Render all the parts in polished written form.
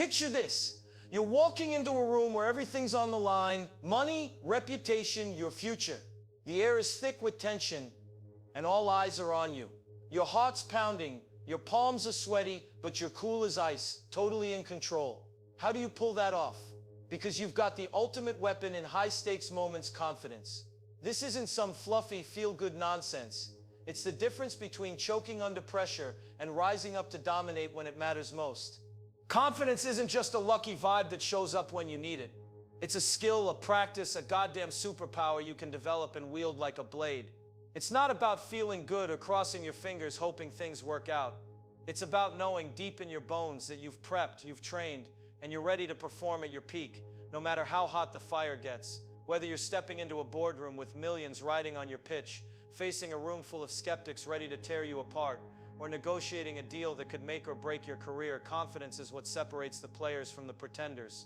Picture this. You're walking into a room where everything's on the line: money, reputation, your future. The air is thick with tension, and all eyes are on you. Your heart's pounding, your palms are sweaty, but you're cool as ice, totally in control. How do you pull that off? Because you've got the ultimate weapon in high-stakes moments: confidence. This isn't some fluffy, feel-good nonsense. It's the difference between choking under pressure and rising up to dominate when it matters most. Confidence isn't just a lucky vibe that shows up when you need it. It's a skill, a practice, a goddamn superpower you can develop and wield like a blade. It's not about feeling good or crossing your fingers hoping things work out. It's about knowing deep in your bones that you've prepped, you've trained, and you're ready to perform at your peak, no matter how hot the fire gets. Whether you're stepping into a boardroom with millions riding on your pitch, facing a room full of skeptics ready to tear you apart, or negotiating a deal that could make or break your career, confidence is what separates the players from the pretenders.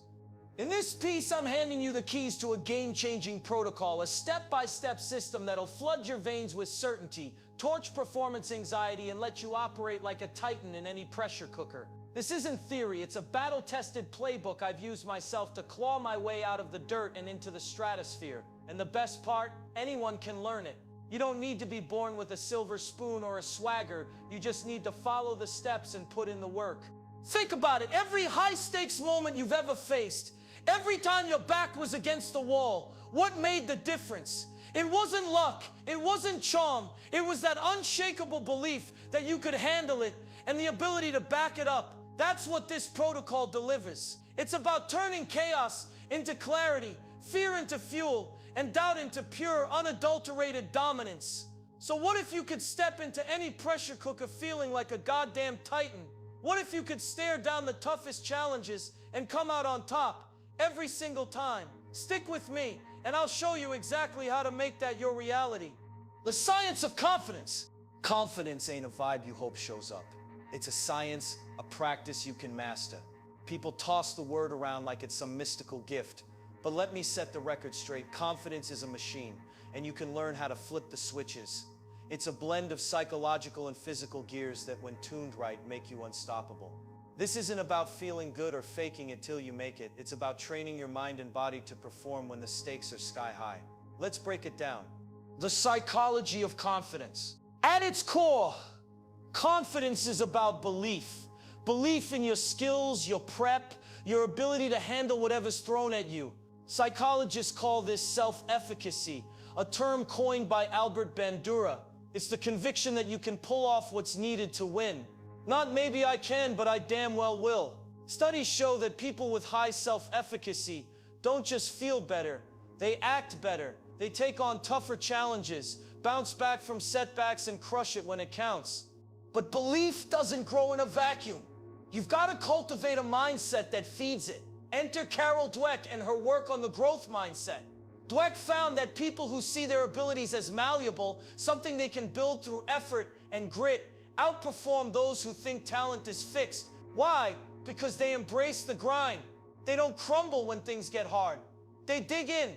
In this piece, I'm handing you the keys to a game-changing protocol, a step-by-step system that'll flood your veins with certainty, torch performance anxiety, and let you operate like a titan in any pressure cooker. This isn't theory, it's a battle-tested playbook I've used myself to claw my way out of the dirt and into the stratosphere. And the best part, anyone can learn it. You don't need to be born with a silver spoon or a swagger, you just need to follow the steps and put in the work. Think about it, every high-stakes moment you've ever faced, every time your back was against the wall, what made the difference? It wasn't luck, it wasn't charm, it was that unshakable belief that you could handle it and the ability to back it up. That's what this protocol delivers. It's about turning chaos into clarity, fear into fuel, and doubt into pure, unadulterated dominance. So what if you could step into any pressure cooker feeling like a goddamn titan? What if you could stare down the toughest challenges and come out on top every single time? Stick with me, and I'll show you exactly how to make that your reality. The science of confidence. Confidence ain't a vibe you hope shows up. It's a science, a practice you can master. People toss the word around like it's some mystical gift. But let me set the record straight. Confidence is a machine, and you can learn how to flip the switches. It's a blend of psychological and physical gears that, when tuned right, make you unstoppable. This isn't about feeling good or faking it till you make it. It's about training your mind and body to perform when the stakes are sky high. Let's break it down. The psychology of confidence. At its core, confidence is about belief. Belief in your skills, your prep, your ability to handle whatever's thrown at you. Psychologists call this self-efficacy, a term coined by Albert Bandura. It's the conviction that you can pull off what's needed to win. Not maybe I can, but I damn well will. Studies show that people with high self-efficacy don't just feel better, they act better. They take on tougher challenges, bounce back from setbacks, and crush it when it counts. But belief doesn't grow in a vacuum. You've got to cultivate a mindset that feeds it. Enter Carol Dweck and her work on the growth mindset. Dweck found that people who see their abilities as malleable, something they can build through effort and grit, outperform those who think talent is fixed. Why? Because they embrace the grind. They don't crumble when things get hard. They dig in.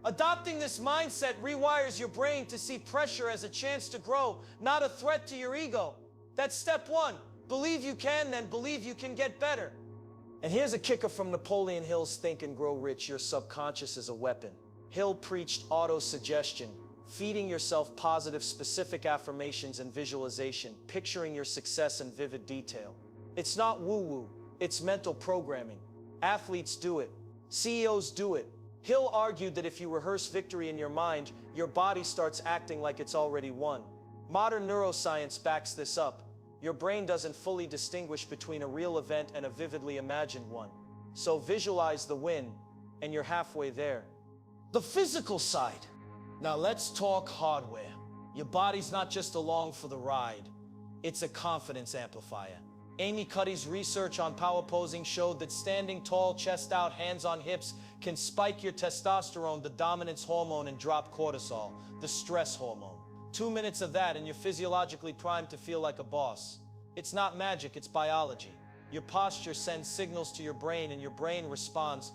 Adopting this mindset rewires your brain to see pressure as a chance to grow, not a threat to your ego. That's step one. Believe you can, then believe you can get better. And here's a kicker from Napoleon Hill's Think and Grow Rich: your subconscious is a weapon. Hill preached auto-suggestion, feeding yourself positive, specific affirmations and visualization, picturing your success in vivid detail. It's not woo-woo, it's mental programming. Athletes do it. CEOs do it. Hill argued that if you rehearse victory in your mind, your body starts acting like it's already won. Modern neuroscience backs this up. Your brain doesn't fully distinguish between a real event and a vividly imagined one. So visualize the win, and you're halfway there. The physical side. Now let's talk hardware. Your body's not just along for the ride. It's a confidence amplifier. Amy Cuddy's research on power posing showed that standing tall, chest out, hands on hips, can spike your testosterone, the dominance hormone, and drop cortisol, the stress hormone. 2 minutes of that and you're physiologically primed to feel like a boss. It's not magic, it's biology. Your posture sends signals to your brain and your brain responds.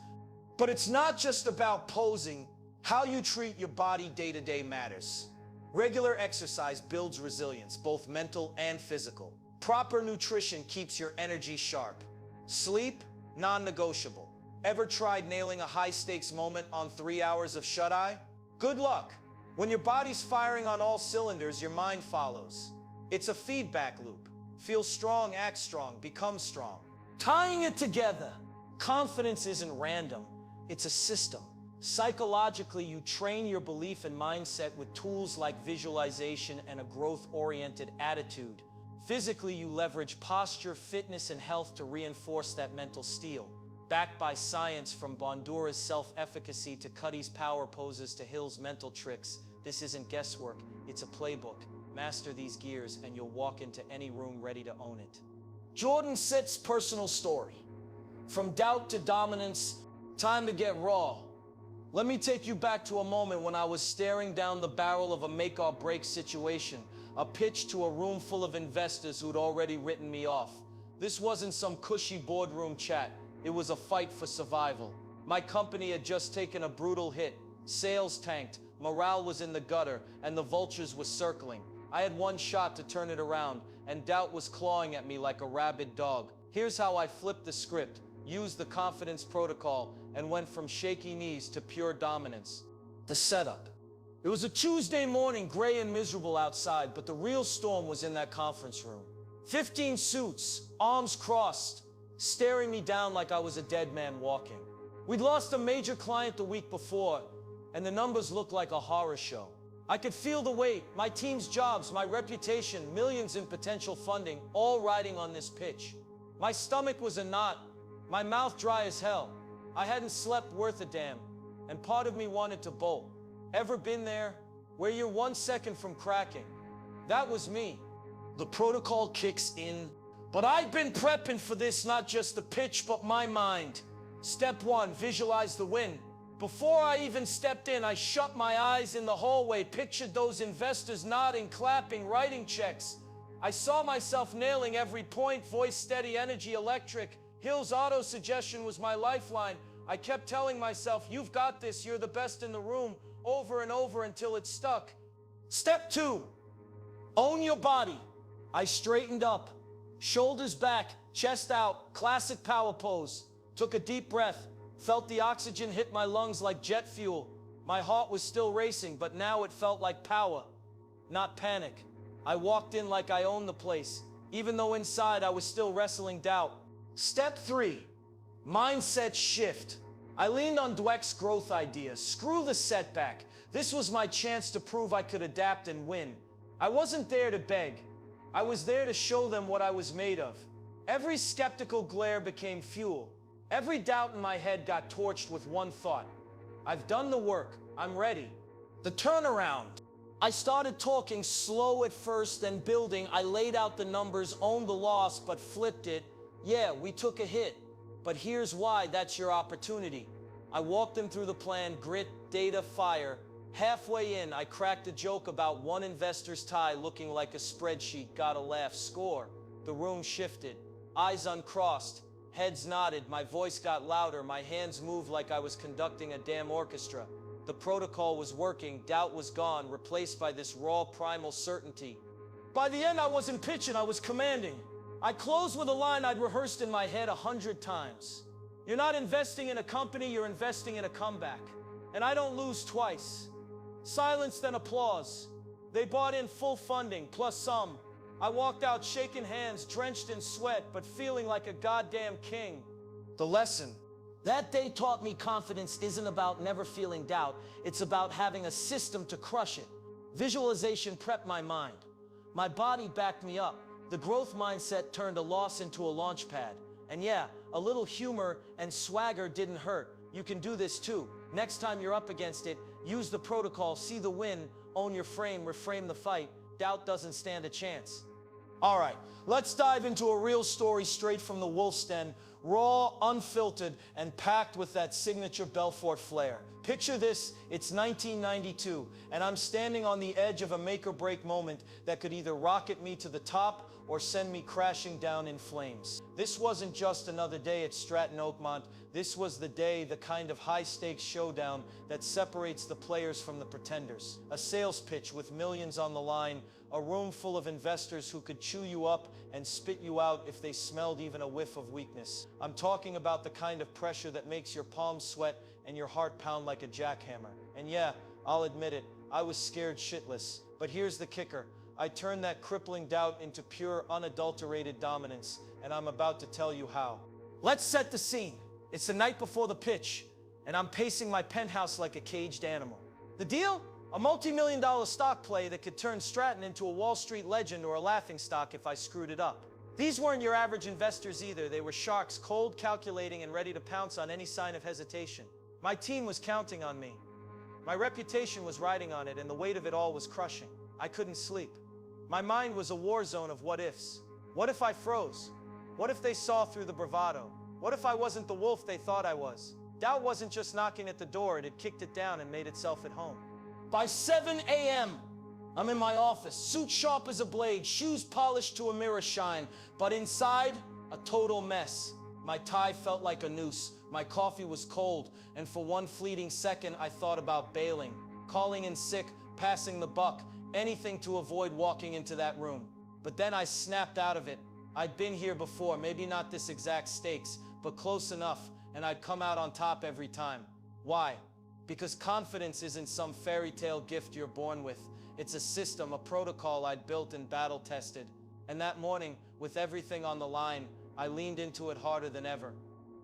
But it's not just about posing. How you treat your body day-to-day matters. Regular exercise builds resilience, both mental and physical. Proper nutrition keeps your energy sharp. Sleep? Non-negotiable. Ever tried nailing a high-stakes moment on 3 hours of shut-eye? Good luck. When your body's firing on all cylinders, your mind follows. It's a feedback loop. Feel strong, act strong, become strong. Tying it together, confidence isn't random. It's a system. Psychologically, you train your belief and mindset with tools like visualization and a growth-oriented attitude. Physically, you leverage posture, fitness, and health to reinforce that mental steel. Backed by science, from Bandura's self-efficacy to Cuddy's power poses to Hill's mental tricks, this isn't guesswork, it's a playbook. Master these gears and you'll walk into any room ready to own it. Jordan Sets personal story. From doubt to dominance, time to get raw. Let me take you back to a moment when I was staring down the barrel of a make-or-break situation, a pitch to a room full of investors who'd already written me off. This wasn't some cushy boardroom chat. It was a fight for survival. My company had just taken a brutal hit. Sales tanked, morale was in the gutter, and the vultures were circling. I had one shot to turn it around, and doubt was clawing at me like a rabid dog. Here's how I flipped the script, used the confidence protocol, and went from shaky knees to pure dominance. The setup. It was a Tuesday morning, gray and miserable outside, but the real storm was in that conference room. 15 suits, arms crossed, staring me down like I was a dead man walking. We'd lost a major client the week before, and the numbers looked like a horror show. I could feel the weight, my team's jobs, my reputation, millions in potential funding, all riding on this pitch. My stomach was a knot, my mouth dry as hell. I hadn't slept worth a damn, and part of me wanted to bolt. Ever been there, where you're 1 second from cracking? That was me. The protocol kicks in. But I've been prepping for this, not just the pitch, but my mind. Step 1, visualize the win. Before I even stepped in, I shut my eyes in the hallway, pictured those investors nodding, clapping, writing checks. I saw myself nailing every point, voice steady, energy electric. Hill's auto-suggestion was my lifeline. I kept telling myself, you've got this, you're the best in the room, over and over until it stuck. Step 2, own your body. I straightened up, shoulders back, chest out, classic power pose. Took a deep breath, felt the oxygen hit my lungs like jet fuel. My heart was still racing, but now it felt like power, not panic. I walked in like I owned the place, even though inside I was still wrestling doubt. Step 3, mindset shift. I leaned on Dweck's growth idea. Screw the setback. This was my chance to prove I could adapt and win. I wasn't there to beg. I was there to show them what I was made of. Every skeptical glare became fuel. Every doubt in my head got torched with one thought. I've done the work. I'm ready. The turnaround. I started talking slow at first, then building. I laid out the numbers, owned the loss, but flipped it. Yeah, we took a hit. But here's why, that's your opportunity. I walked them through the plan, grit, data, fire. Halfway in, I cracked a joke about one investor's tie looking like a spreadsheet. Got a laugh, score. The room shifted. Eyes uncrossed, heads nodded, my voice got louder, my hands moved like I was conducting a damn orchestra. The protocol was working, doubt was gone, replaced by this raw primal certainty. By the end, I wasn't pitching, I was commanding. I closed with a line I'd rehearsed in my head 100 times. You're not investing in a company, you're investing in a comeback. And I don't lose twice. Silence, then applause. They bought in full funding, plus some. I walked out shaking hands, drenched in sweat, but feeling like a goddamn king. The lesson. That day taught me confidence isn't about never feeling doubt. It's about having a system to crush it. Visualization prepped my mind. My body backed me up. The growth mindset turned a loss into a launch pad. And yeah, a little humor and swagger didn't hurt. You can do this too. Next time you're up against it, use the protocol, see the win, own your frame, reframe the fight. Doubt doesn't stand a chance. All right, let's dive into a real story straight from the wolf's den, raw, unfiltered, and packed with that signature Belfort flair. Picture this, it's 1992, and I'm standing on the edge of a make-or-break moment that could either rocket me to the top or send me crashing down in flames. This wasn't just another day at Stratton Oakmont. This was the day, the kind of high-stakes showdown that separates the players from the pretenders. A sales pitch with millions on the line, a room full of investors who could chew you up and spit you out if they smelled even a whiff of weakness. I'm talking about the kind of pressure that makes your palms sweat and your heart pound like a jackhammer. And yeah, I'll admit it, I was scared shitless. But here's the kicker. I turned that crippling doubt into pure, unadulterated dominance, and I'm about to tell you how. Let's set the scene. It's the night before the pitch, and I'm pacing my penthouse like a caged animal. The deal? A multi-million-dollar stock play that could turn Stratton into a Wall Street legend or a laughingstock if I screwed it up. These weren't your average investors either. They were sharks, cold, calculating, and ready to pounce on any sign of hesitation. My team was counting on me. My reputation was riding on it, and the weight of it all was crushing. I couldn't sleep. My mind was a war zone of what-ifs. What if I froze? What if they saw through the bravado? What if I wasn't the wolf they thought I was? Doubt wasn't just knocking at the door, it had kicked it down and made itself at home. By 7 a.m., I'm in my office, suit sharp as a blade, shoes polished to a mirror shine, but inside, a total mess. My tie felt like a noose, my coffee was cold, and for one fleeting second, I thought about bailing, calling in sick, passing the buck, anything to avoid walking into that room. But then I snapped out of it. I'd been here before, maybe not this exact stakes, but close enough, and I'd come out on top every time. Why? Because confidence isn't some fairy tale gift you're born with. It's a system, a protocol I'd built and battle tested. And that morning, with everything on the line, I leaned into it harder than ever.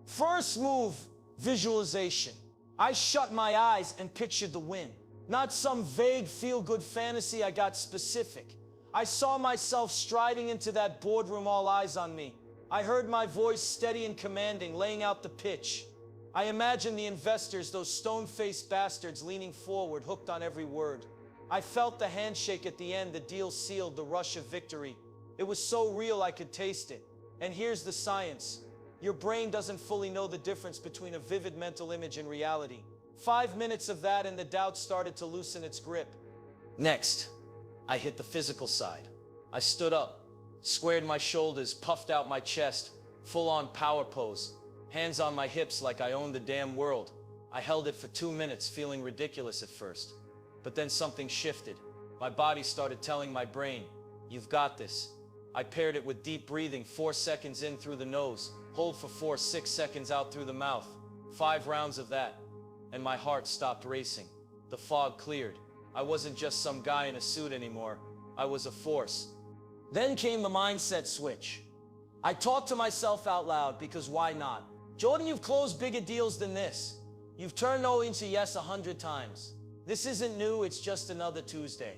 First move, visualization. I shut my eyes and pictured the win. Not some vague feel-good fantasy, I got specific. I saw myself striding into that boardroom, all eyes on me. I heard my voice steady and commanding, laying out the pitch. I imagined the investors, those stone-faced bastards leaning forward, hooked on every word. I felt the handshake at the end, the deal sealed, the rush of victory. It was so real I could taste it. And here's the science. Your brain doesn't fully know the difference between a vivid mental image and reality. 5 minutes of that and the doubt started to loosen its grip. Next, I hit the physical side. I stood up, squared my shoulders, puffed out my chest, full-on power pose. Hands on my hips like I owned the damn world. I held it for 2 minutes, feeling ridiculous at first. But then something shifted. My body started telling my brain, you've got this. I paired it with deep breathing, 4 seconds in through the nose, hold for 4, 6 seconds out through the mouth. 5 rounds of that, and my heart stopped racing. The fog cleared. I wasn't just some guy in a suit anymore. I was a force. Then came the mindset switch. I talked to myself out loud because why not? Jordan, you've closed bigger deals than this. You've turned no into yes 100 times. This isn't new, it's just another Tuesday.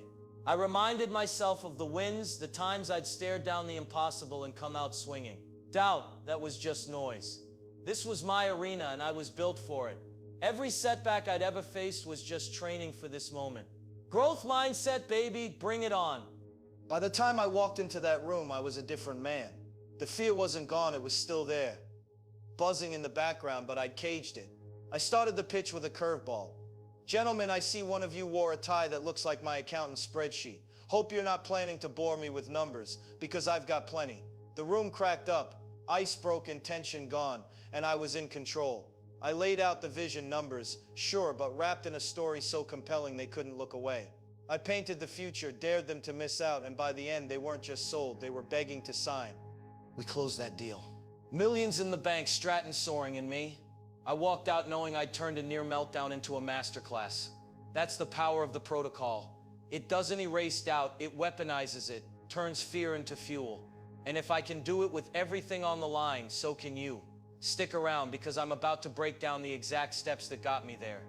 I reminded myself of the wins, the times I'd stared down the impossible and come out swinging. Doubt, that was just noise. This was my arena and I was built for it. Every setback I'd ever faced was just training for this moment. Growth mindset, baby, bring it on. By the time I walked into that room, I was a different man. The fear wasn't gone, it was still there. Buzzing in the background, but I'd caged it. I started the pitch with a curveball. Gentlemen, I see one of you wore a tie that looks like my accountant's spreadsheet. Hope you're not planning to bore me with numbers, because I've got plenty. The room cracked up, ice broken, tension gone, and I was in control. I laid out the vision, numbers, sure, but wrapped in a story so compelling they couldn't look away. I painted the future, dared them to miss out, and by the end, they weren't just sold, they were begging to sign. We closed that deal. Millions in the bank, Stratton soaring, and me. I walked out knowing I'd turned a near meltdown into a masterclass. That's the power of the protocol. It doesn't erase doubt, it weaponizes it, turns fear into fuel. And if I can do it with everything on the line, so can you. Stick around because I'm about to break down the exact steps that got me there.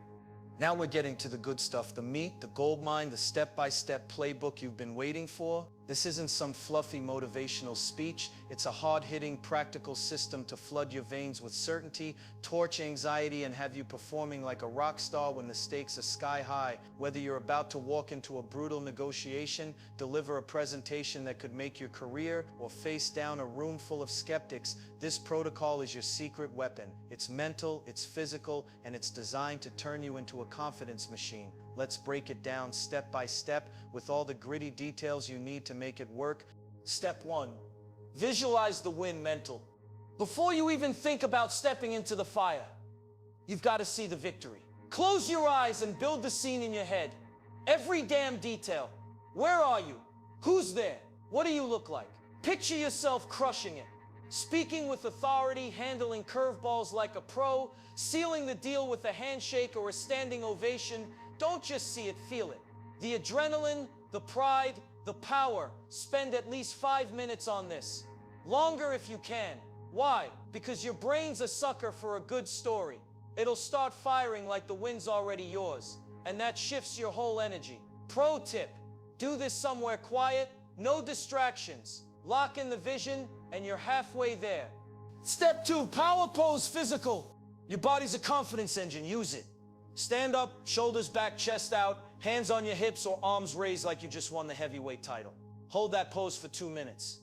Now we're getting to the good stuff, the meat, the gold mine, the step-by-step playbook you've been waiting for. This isn't some fluffy motivational speech. It's a hard-hitting, practical system to flood your veins with certainty, torch anxiety, and have you performing like a rock star when the stakes are sky high. Whether you're about to walk into a brutal negotiation, deliver a presentation that could make your career, or face down a room full of skeptics, this protocol is your secret weapon. It's mental, it's physical, and it's designed to turn you into a confidence machine. Let's break it down step by step with all the gritty details you need to make it work. Step 1. Visualize the win mental. Before you even think about stepping into the fire, you've got to see the victory. Close your eyes and build the scene in your head. Every damn detail. Where are you? Who's there? What do you look like? Picture yourself crushing it. Speaking with authority, handling curveballs like a pro, sealing the deal with a handshake or a standing ovation. Don't just see it, feel it. The adrenaline, the pride, the power. Spend at least 5 minutes on this. Longer if you can. Why? Because your brain's a sucker for a good story. It'll start firing like the wind's already yours, and that shifts your whole energy. Pro tip, do this somewhere quiet, no distractions. Lock in the vision, and you're halfway there. Step 2, power pose physical. Your body's a confidence engine, use it. Stand up, shoulders back, chest out, hands on your hips or arms raised like you just won the heavyweight title. Hold that pose for 2 minutes.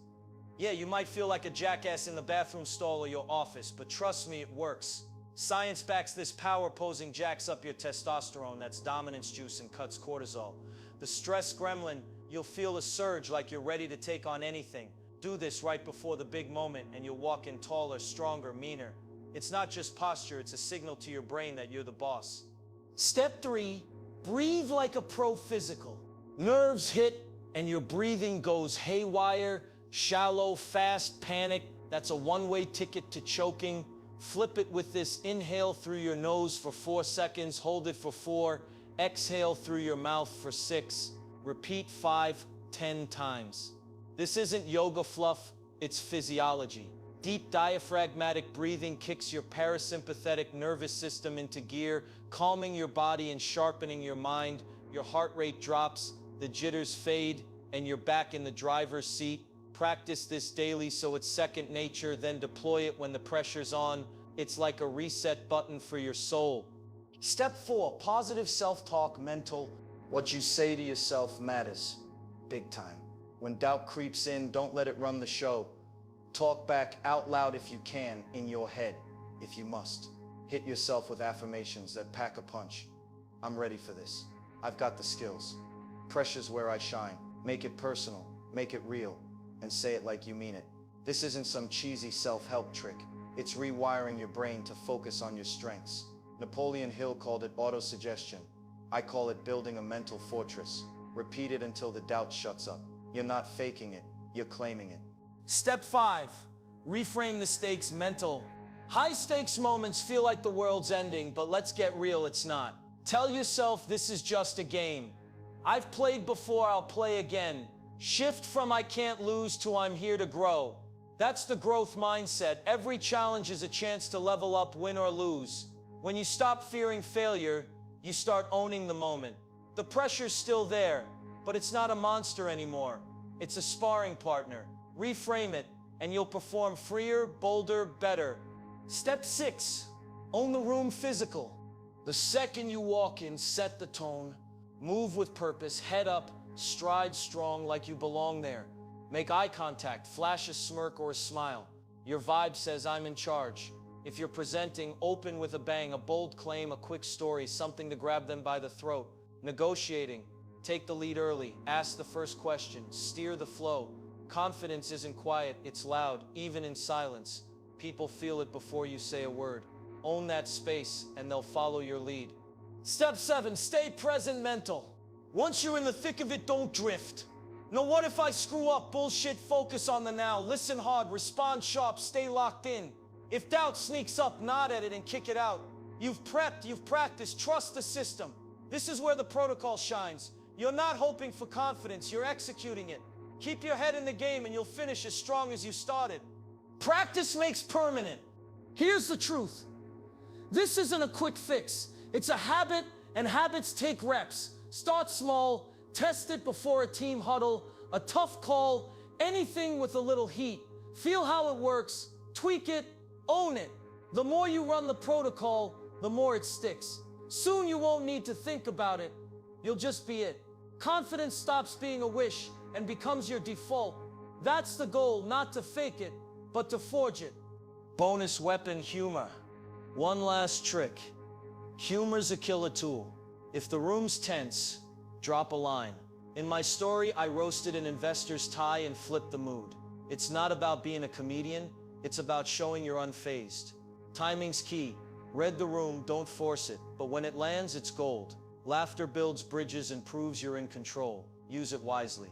Yeah, you might feel like a jackass in the bathroom stall of your office, but trust me, it works. Science backs this. Power posing jacks up your testosterone, that's dominance juice, and cuts cortisol. The stress gremlin, you'll feel a surge like you're ready to take on anything. Do this right before the big moment and you'll walk in taller, stronger, meaner. It's not just posture, it's a signal to your brain that you're the boss. Step 3, breathe like a pro physical. Nerves hit and your breathing goes haywire, shallow, fast, panic. That's a one-way ticket to choking. Flip it with this. Inhale through your nose for 4 seconds, hold it for 4, exhale through your mouth for 6, repeat 5, 10 times. This isn't yoga fluff, it's physiology. Deep diaphragmatic breathing kicks your parasympathetic nervous system into gear, calming your body and sharpening your mind. Your heart rate drops, the jitters fade, and you're back in the driver's seat. Practice this daily so it's second nature, then deploy it when the pressure's on. It's like a reset button for your soul. Step 4, positive self-talk, mental. What you say to yourself matters, big time. When doubt creeps in, don't let it run the show. Talk back out loud if you can, in your head, if you must. Hit yourself with affirmations that pack a punch. I'm ready for this. I've got the skills. Pressure's where I shine. Make it personal, make it real, and say it like you mean it. This isn't some cheesy self-help trick. It's rewiring your brain to focus on your strengths. Napoleon Hill called it autosuggestion. I call it building a mental fortress. Repeat it until the doubt shuts up. You're not faking it, you're claiming it. Step 5, reframe the stakes, mental. High stakes moments feel like the world's ending, but let's get real, it's not. Tell yourself this is just a game. I've played before, I'll play again. Shift from I can't lose to I'm here to grow. That's the growth mindset. Every challenge is a chance to level up, win or lose. When you stop fearing failure, you start owning the moment. The pressure's still there, but it's not a monster anymore. It's a sparring partner. Reframe it, and you'll perform freer, bolder, better. Step 6, own the room physical. The second you walk in, set the tone. Move with purpose, head up, stride strong like you belong there. Make eye contact, flash a smirk or a smile. Your vibe says I'm in charge. If you're presenting, open with a bang, a bold claim, a quick story, something to grab them by the throat. Negotiating, take the lead early, ask the first question, steer the flow. Confidence isn't quiet, it's loud, even in silence. People feel it before you say a word. Own that space and they'll follow your lead. Step 7, stay present, mental. Once you're in the thick of it, don't drift. No, what if I screw up? Bullshit, focus on the now. Listen hard, respond sharp, stay locked in. If doubt sneaks up, nod at it and kick it out. You've prepped, you've practiced, trust the system. This is where the protocol shines. You're not hoping for confidence, you're executing it. Keep your head in the game and you'll finish as strong as you started. Practice makes permanent. Here's the truth. This isn't a quick fix. It's a habit, and habits take reps. Start small, test it before a team huddle, a tough call, anything with a little heat. Feel how it works, tweak it, own it. The more you run the protocol, the more it sticks. Soon you won't need to think about it. You'll just be it. Confidence stops being a wish and becomes your default. That's the goal, not to fake it, but to forge it. Bonus weapon, humor. One last trick. Humor's a killer tool. If the room's tense, drop a line. In my story, I roasted an investor's tie and flipped the mood. It's not about being a comedian, it's about showing you're unfazed. Timing's key. Read the room, don't force it, but when it lands, it's gold. Laughter builds bridges and proves you're in control. Use it wisely.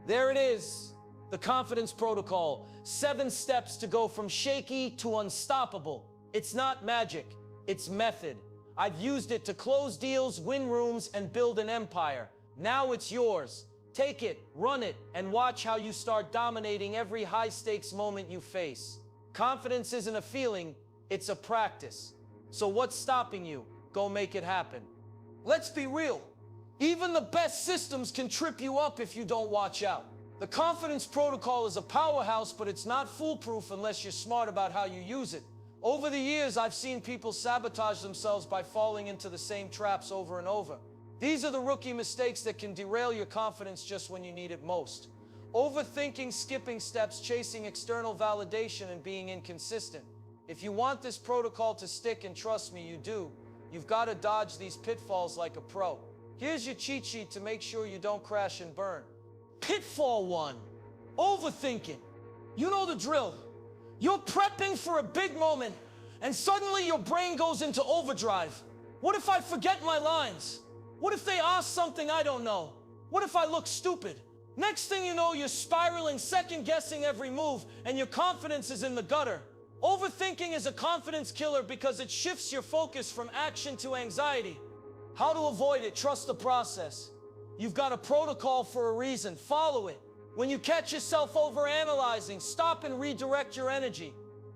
There it is. The confidence protocol, 7 steps to go from shaky to unstoppable. It's not magic, it's method. I've used it to close deals, win rooms, and build an empire. Now it's yours. Take it, run it, and watch how you start dominating every high-stakes moment you face. Confidence isn't a feeling, it's a practice. So what's stopping you? Go make it happen. Let's be real. Even the best systems can trip you up if you don't watch out. The confidence protocol is a powerhouse, but it's not foolproof unless you're smart about how you use it. Over the years, I've seen people sabotage themselves by falling into the same traps over and over. These are the rookie mistakes that can derail your confidence just when you need it most. Overthinking, skipping steps, chasing external validation, and being inconsistent. If you want this protocol to stick, and trust me, you do, you've got to dodge these pitfalls like a pro. Here's your cheat sheet to make sure you don't crash and burn. Pitfall 1, overthinking. You know the drill. You're prepping for a big moment, and suddenly your brain goes into overdrive. What if I forget my lines? What if they ask something I don't know? What if I look stupid? Next thing you know, you're spiraling, second-guessing every move, and your confidence is in the gutter. Overthinking is a confidence killer because it shifts your focus from action to anxiety. How to avoid it? Trust the process. You've got a protocol for a reason. Follow it. When you catch yourself overanalyzing, stop and redirect your energy.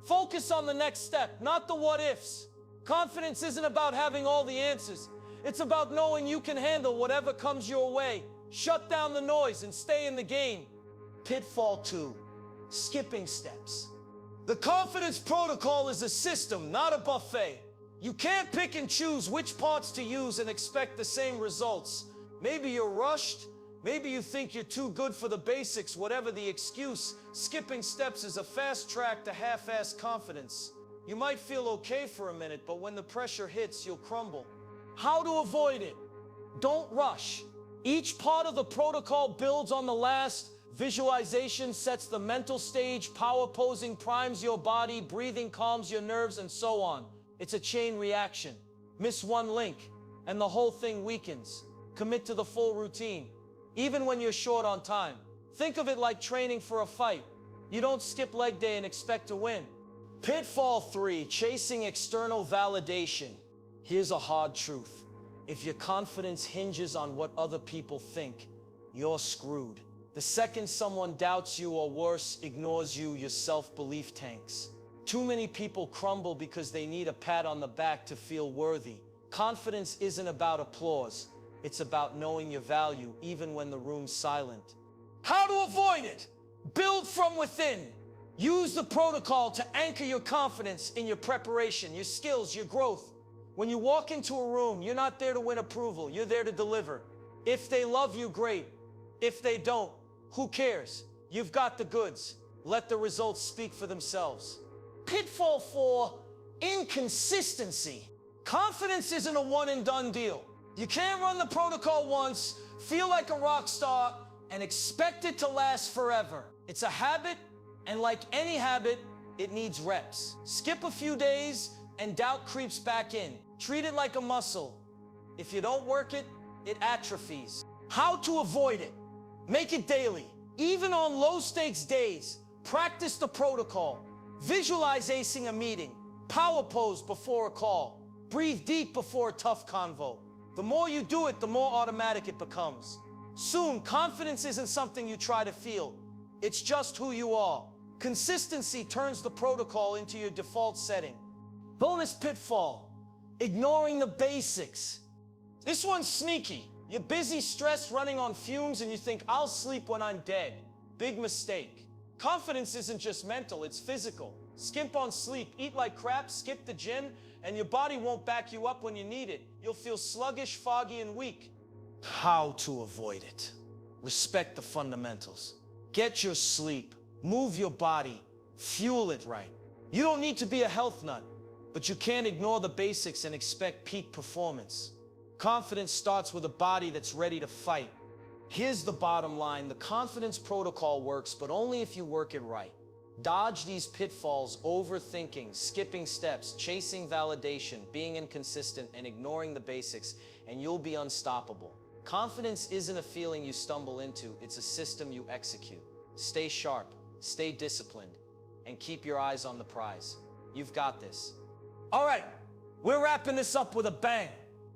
Focus on the next step, not the what-ifs. Confidence isn't about having all the answers. It's about knowing you can handle whatever comes your way. Shut down the noise and stay in the game. Pitfall 2, skipping steps. The confidence protocol is a system, not a buffet. You can't pick and choose which parts to use and expect the same results. Maybe you're rushed. Maybe you think you're too good for the basics. Whatever the excuse, skipping steps is a fast track to half-assed confidence. You might feel okay for a minute, but when the pressure hits, you'll crumble. How to avoid it? Don't rush. Each part of the protocol builds on the last. Visualization sets the mental stage, power posing primes your body, breathing calms your nerves, and so on. It's a chain reaction. Miss one link, and the whole thing weakens. Commit to the full routine, even when you're short on time. Think of it like training for a fight. You don't skip leg day and expect to win. Pitfall 3, chasing external validation. Here's a hard truth. If your confidence hinges on what other people think, you're screwed. The second someone doubts you, or worse, ignores you, your self-belief tanks. Too many people crumble because they need a pat on the back to feel worthy. Confidence isn't about applause. It's about knowing your value, even when the room's silent. How to avoid it? Build from within. Use the protocol to anchor your confidence in your preparation, your skills, your growth. When you walk into a room, you're not there to win approval. You're there to deliver. If they love you, great. If they don't, who cares? You've got the goods. Let the results speak for themselves. Pitfall 4, inconsistency. Confidence isn't a one-and-done deal. You can't run the protocol once, feel like a rock star, and expect it to last forever. It's a habit, and like any habit, it needs reps. Skip a few days, and doubt creeps back in. Treat it like a muscle. If you don't work it, it atrophies. How to avoid it? Make it daily. Even on low-stakes days, practice the protocol. Visualize acing a meeting. Power pose before a call. Breathe deep before a tough convo. The more you do it, the more automatic it becomes. Soon, confidence isn't something you try to feel. It's just who you are. Consistency turns the protocol into your default setting. Bonus pitfall, ignoring the basics. This one's sneaky. You're busy, stressed, running on fumes, and you think, I'll sleep when I'm dead. Big mistake. Confidence isn't just mental, it's physical. Skimp on sleep, eat like crap, skip the gym, and your body won't back you up when you need it. You'll feel sluggish, foggy, and weak. How to avoid it? Respect the fundamentals. Get your sleep, move your body, fuel it right. You don't need to be a health nut, but you can't ignore the basics and expect peak performance. Confidence starts with a body that's ready to fight. Here's the bottom line. The confidence protocol works, but only if you work it right. Dodge these pitfalls: overthinking, skipping steps, chasing validation, being inconsistent, and ignoring the basics, and you'll be unstoppable. Confidence isn't a feeling you stumble into, it's a system you execute. Stay sharp, stay disciplined, and keep your eyes on the prize. You've got this. All right, we're wrapping this up with a bang.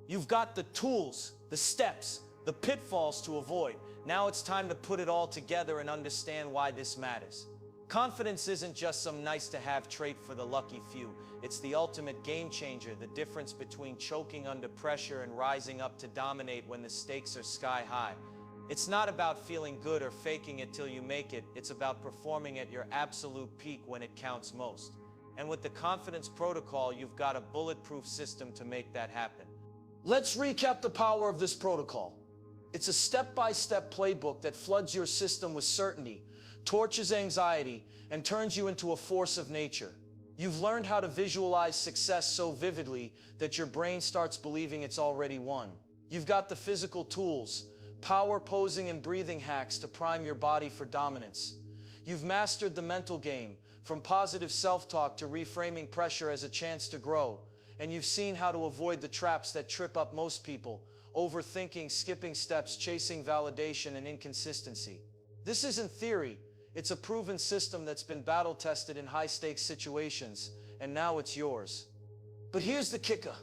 You've got the tools, the steps, the pitfalls to avoid. Now it's time to put it all together and understand why this matters. Confidence isn't just some nice-to-have trait for the lucky few. It's the ultimate game changer, the difference between choking under pressure and rising up to dominate when the stakes are sky high. It's not about feeling good or faking it till you make it. It's about performing at your absolute peak when it counts most. And with the confidence protocol, you've got a bulletproof system to make that happen. Let's recap the power of this protocol. It's a step-by-step playbook that floods your system with certainty, torches anxiety, and turns you into a force of nature. You've learned how to visualize success so vividly that your brain starts believing it's already won. You've got the physical tools, power posing and breathing hacks to prime your body for dominance. You've mastered the mental game, from positive self-talk to reframing pressure as a chance to grow. And you've seen how to avoid the traps that trip up most people: overthinking, skipping steps, chasing validation, and inconsistency. This isn't theory. It's a proven system that's been battle-tested in high-stakes situations, and now it's yours. But here's the kicker.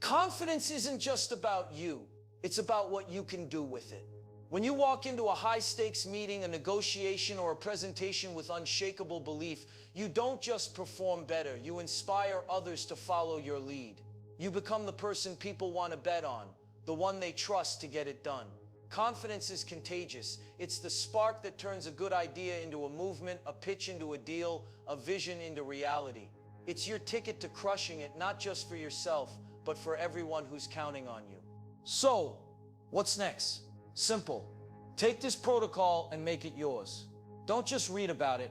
Confidence isn't just about you. It's about what you can do with it. When you walk into a high-stakes meeting, a negotiation, or a presentation with unshakable belief, you don't just perform better, you inspire others to follow your lead. You become the person people want to bet on, the one they trust to get it done. Confidence is contagious. It's the spark that turns a good idea into a movement, a pitch into a deal, a vision into reality. It's your ticket to crushing it, not just for yourself, but for everyone who's counting on you. So, what's next? Simple. Take this protocol and make it yours. Don't just read about it,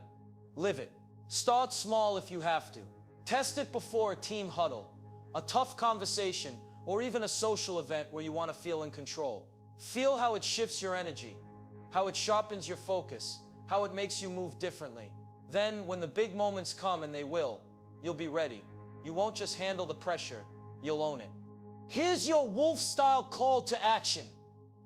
live it. Start small if you have to. Test it before a team huddle, a tough conversation, or even a social event where you want to feel in control. Feel how it shifts your energy, how it sharpens your focus, how it makes you move differently. Then, when the big moments come, and they will, you'll be ready. You won't just handle the pressure, you'll own it. Here's your wolf-style call to action.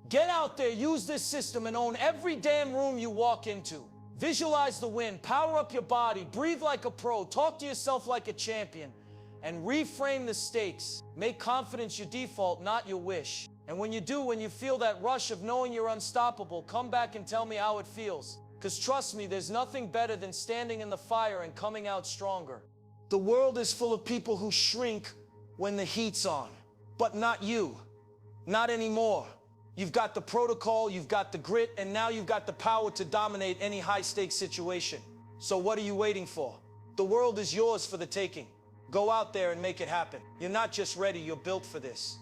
Get out there, use this system, and own every damn room you walk into. Visualize the win, power up your body, breathe like a pro, talk to yourself like a champion, and reframe the stakes. Make confidence your default, not your wish. And when you do, when you feel that rush of knowing you're unstoppable, come back and tell me how it feels. Because trust me, there's nothing better than standing in the fire and coming out stronger. The world is full of people who shrink when the heat's on. But not you. Not anymore. You've got the protocol, you've got the grit, and now you've got the power to dominate any high-stakes situation. So what are you waiting for? The world is yours for the taking. Go out there and make it happen. You're not just ready, you're built for this.